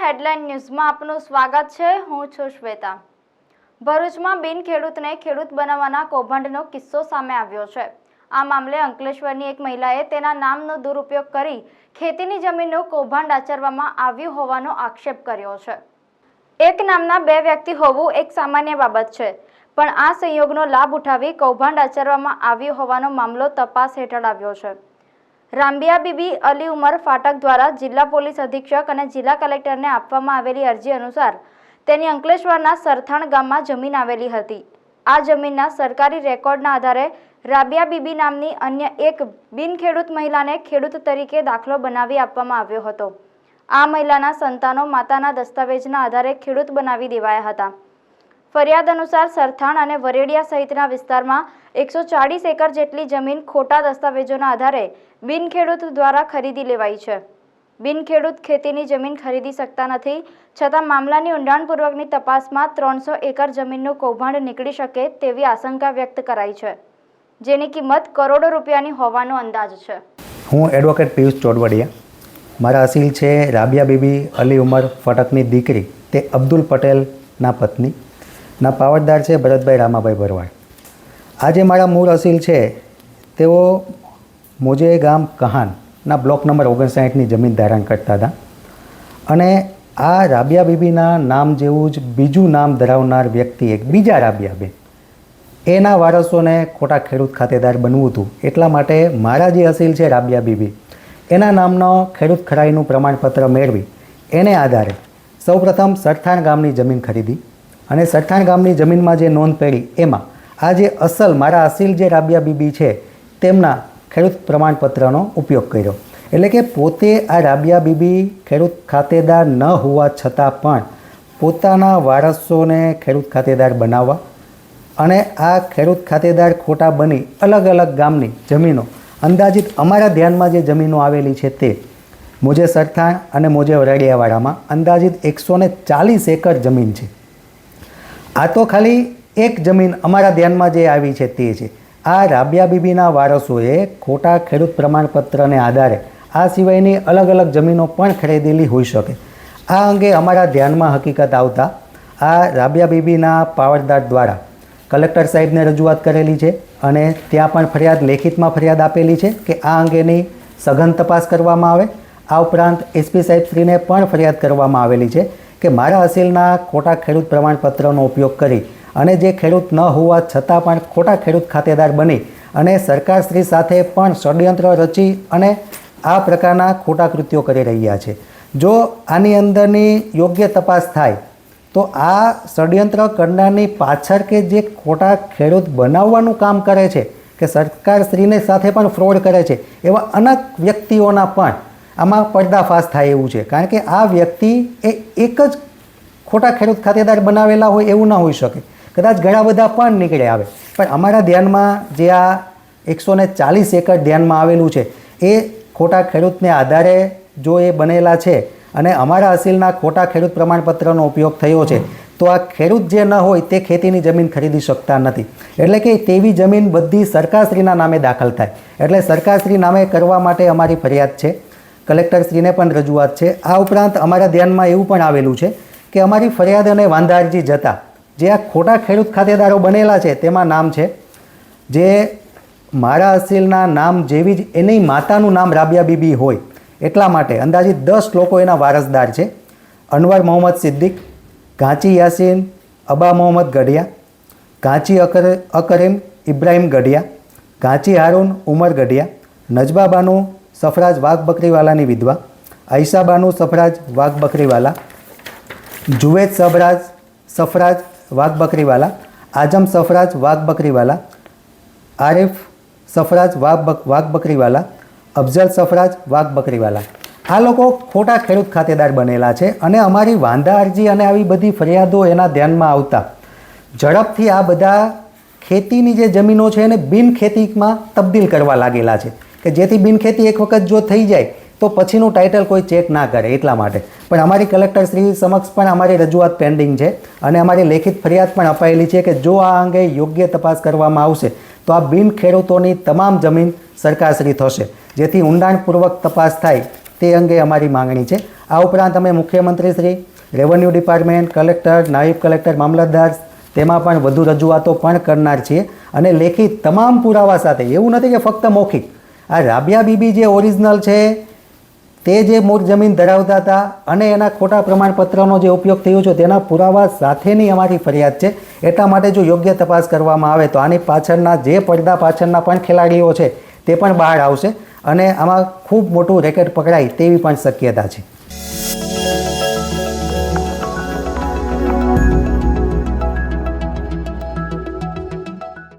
Headline ન્યૂઝમાં આપનું સ્વાગત છે। હું છું શ્વેતા। ભરૂચમાં બિન ખેડૂતને ખેડૂત બનાવવાના કૌભાંડનો કિસ્સો સામે આવ્યો છે। આ મામલે અંકલેશ્વરની એક મહિલાએ તેના નામનો દુરુપયોગ કરી ખેતીની જમીનનું કૌભાંડ આચરવામાં આવ્યું હોવાનો આક્ષેપ કર્યો છે। એક નામના બે વ્યક્તિ હોવું એક સામાન્ય બાબત છે, પણ આ સંયોગનો લાભ ઉઠાવી કૌભાંડ આચરવામાં આવ્યું હોવાનો મામલો તપાસ હેઠળ આવ્યો છે। રામ્બિયા બીબી અલી ઉમર ફાટક દ્વારા જિલ્લા પોલીસ અધિક્ષક અને જિલ્લા કલેક્ટરને આપવામાં આવેલી અરજી અનુસાર તેની અંકલેશ્વરના સરથાણ ગામમાં જમીન આવેલી હતી। આ જમીનના સરકારી રેકોર્ડના આધારે રાબિયા બીબી નામની અન્ય એક બિનખેડૂત મહિલાને ખેડૂત તરીકે દાખલો બનાવી આપવામાં આવ્યો હતો। આ મહિલાના સંતાનો માતાના દસ્તાવેજના આધારે ખેડૂત બનાવી દેવાયા હતા। ફરિયાદ અનુસાર સરથાણ અને વરેડિયા સહિતના વિસ્તારમાં 140 એકર જેટલી જમીન ખોટા દસ્તાવેજોના આધારે બિનખેડૂત દ્વારા ખરીદી લેવાઈ છે। બિનખેડૂત ખેતીની જમીન ખરીદી શકતા નથી, છતાં મામલાની ઊંડાણપૂર્વકની તપાસમાં 300 એકર જમીનનું કૌભાંડ નીકળી શકે તેવી આશંકા વ્યક્ત કરાઈ છે, જેની કિંમત કરોડો રૂપિયાની હોવાનો અંદાજ છે। હું એડવોકેટ પિયુષ ચોડવડિયા, મારા અસીલ છે રાબિયા બીબી અલી ઉમર ફટકની દીકરી, તે અબ્દુલ પટેલના પત્ની ના પાવરદાર છે ભરતભાઈ રામાભાઈ ભરવાડ। આજે મારા મૂળ અસીલ છે તેઓ મોજે ગામ કહાનના બ્લોક નંબર 59ની જમીન ધારણ કરતા હતા અને આ રાબિયા બીબીના નામ જેવું જ બીજું નામ ધરાવનાર વ્યક્તિ એક બીજા રાબિયાબેન, એના વારસોને ખોટા ખેડૂત ખાતેદાર બનવું હતું। એટલા માટે મારા જે અસીલ છે રાબિયા બીબી, એના નામનો ખેડૂત ખરાઈનું પ્રમાણપત્ર મેળવી એને આધારે સૌપ્રથમ સરથાણ ગામની જમીન ખરીદી અને સરથાણ ગામની જમીનમાં જે નોંધ પડી એમાં આ જે અસલ મારા અસીલ જે રાબિયા બીબી છે તેમના ખેડૂત પ્રમાણપત્રનો ઉપયોગ કર્યો। એટલે કે પોતે આ રાબિયા બીબી ખેડૂત ખાતેદાર ન હોવા છતાં પણ પોતાના વારસોને ખેડૂત ખાતેદાર બનાવવા અને આ ખેડૂત ખાતેદાર ખોટા બની અલગ અલગ ગામની જમીનો, અંદાજિત અમારા ધ્યાનમાં જે જમીનો આવેલી છે તે મોજે સરથાણ અને મોજે વરાડિયાવાડામાં અંદાજિત 140 એકર જમીન છે। આ તો ખાલી એક જમીન અમારા ધ્યાનમાં જે આવી છે તે છે। આ રાબિયા બીબીના વારસોએ ખોટા ખેડૂત પ્રમાણપત્રને આધારે આ સિવાયની અલગ અલગ જમીનો પણ ખરીદેલી હોઈ શકે। આ અંગે અમારા ધ્યાનમાં હકીકત આવતા આ રાબિયા બીબીના પાવરદાર દ્વારા કલેક્ટર સાહેબને રજૂઆત કરેલી છે અને ત્યાં પણ ફરિયાદ લેખિતમાં ફરિયાદ આપેલી છે કે આ અંગેની સઘન તપાસ કરવામાં આવે। આ ઉપરાંત એસપી સાહેબશ્રીને પણ ફરિયાદ કરવામાં આવેલી છે કે મારા અસીલના ખોટા ખેડૂત પ્રમાણપત્રનો ઉપયોગ કરી અને જે ખેડૂત ન હોવા છતાં પણ ખોટા ખેડૂત ખાતેદાર બની અને સરકારશ્રી સાથે પણ ષડયંત્ર રચી અને આ પ્રકારના ખોટા કૃત્યો કરી રહ્યા છે। જો આની અંદરની યોગ્ય તપાસ થાય તો આ ષડયંત્ર કરનારની પાછળ કે જે ખોટા ખેડૂત બનાવવાનું કામ કરે છે કે સરકારશ્રીને સાથે પણ ફ્રોડ કરે છે એવા અનેક વ્યક્તિઓના પણ આમાં પર્દાફાશ થાય એવું છે। કારણ કે આ વ્યક્તિ એ એક જ ખોટા ખેડૂત ખાતેદાર બનાવેલા હોય એવું ના હોઈ શકે, કદાચ ઘણા બધા પણ નીકળે આવે। પણ અમારા ધ્યાનમાં જે આ 140 એકર ધ્યાનમાં આવેલું છે એ ખોટા ખેડૂતને આધારે જો એ બનેલા છે અને અમારા અસીલના ખોટા ખેડૂત પ્રમાણપત્રનો ઉપયોગ થયો છે તો આ ખેડૂત જે ન હોય તે ખેતીની જમીન ખરીદી શકતા નથી। એટલે કે તેવી જમીન બધી સરકારશ્રીના નામે દાખલ થાય, એટલે સરકારશ્રી નામે કરવા માટે અમારી ફરિયાદ છે, કલેક્ટરશ્રીને પણ રજૂઆત છે। આ ઉપરાંત અમારા ધ્યાનમાં એવું પણ આવેલું છે કે અમારી ફરિયાદ અને વાંધા અરજી જતાં જે આ ખોટા ખેડૂત ખાતેદારો બનેલા છે તેમાં નામ છે જે મારા અસીલના નામ જેવી જ એની માતાનું નામ રાબિયા બીબી હોય એટલા માટે અંદાજિત 10 લોકો એના વારસદાર છે। અનવર મોહમ્મદ સિદ્દીક, ઘાંચી યાસીન અબા મોહમ્મદ ગઢિયા, ઘાંચી અકરીમ ઇબ્રાહિમ ગઢિયા, ઘાંચી હારૂન ઉમર ગઢિયા, નજબા બાનુ સફરાજ વાઘ બકરીવાલાની વિધવા, આયશા બાનુ સફરાજ વાઘ બકરીવાલા, જુવેદ સફરાજ વાઘ બકરીવાલા, આજમ સફરાજ વાઘ બકરીવાલા, આરિફ સફરાજ વાઘ બકરીવાલા, અફઝલ સફરાજ વાઘ બકરીવાલા, આ લોકો ખોટા ખેડૂત ખાતેદાર બનેલા છે। અને અમારી વાંધા અરજી અને આવી બધી ફરિયાદો એના ધ્યાનમાં આવતા ઝડપથી આ બધા ખેતીની જે જમીનો છે એને બિનખેતીમાં તબદીલ કરવા લાગેલા છે કે જેથી બિનખેતી એક વખત જો થઈ જાય તો પછીનું ટાઇટલ કોઈ ચેક ના કરે એટલા માટે। પણ અમારી કલેક્ટરશ્રી સમક્ષ પણ અમારી રજૂઆત પેન્ડિંગ છે અને અમારી લેખિત ફરિયાદ પણ અપાયેલી છે કે જો આ અંગે યોગ્ય તપાસ કરવામાં આવશે તો આ બિન ખેડૂતોની તમામ જમીન સરકારશ્રી થશે, જેથી ઊંડાણપૂર્વક તપાસ થાય તે અંગે અમારી માંગણી છે। આ ઉપરાંત અમે મુખ્યમંત્રી શ્રી, રેવન્યુ ડિપાર્ટમેન્ટ, કલેક્ટર, નાયબ કલેક્ટર, મામલતદાર તેમાં પણ વધુ રજૂઆતો પણ કરનાર છીએ અને લેખિત તમામ પુરાવા સાથે, એવું નથી કે ફક્ત મૌખિક. આ રાબિયા બીબી જે ઓરિજિનલ છે તે જે મૂળ જમીન ધરાવતા હતા અને એના ખોટા પ્રમાણપત્રનો જે ઉપયોગ થયો છે તેના પુરાવા સાથેની અમારી ફરિયાદ છે. એટલા માટે જો યોગ્ય તપાસ કરવામાં આવે તો આની પાછળના જે પડદા પાછળના પણ ખેલાડીઓ છે તે પણ બહાર આવશે અને આમાં ખૂબ મોટું રેકેટ પકડાય તેવી પણ શક્યતા છે.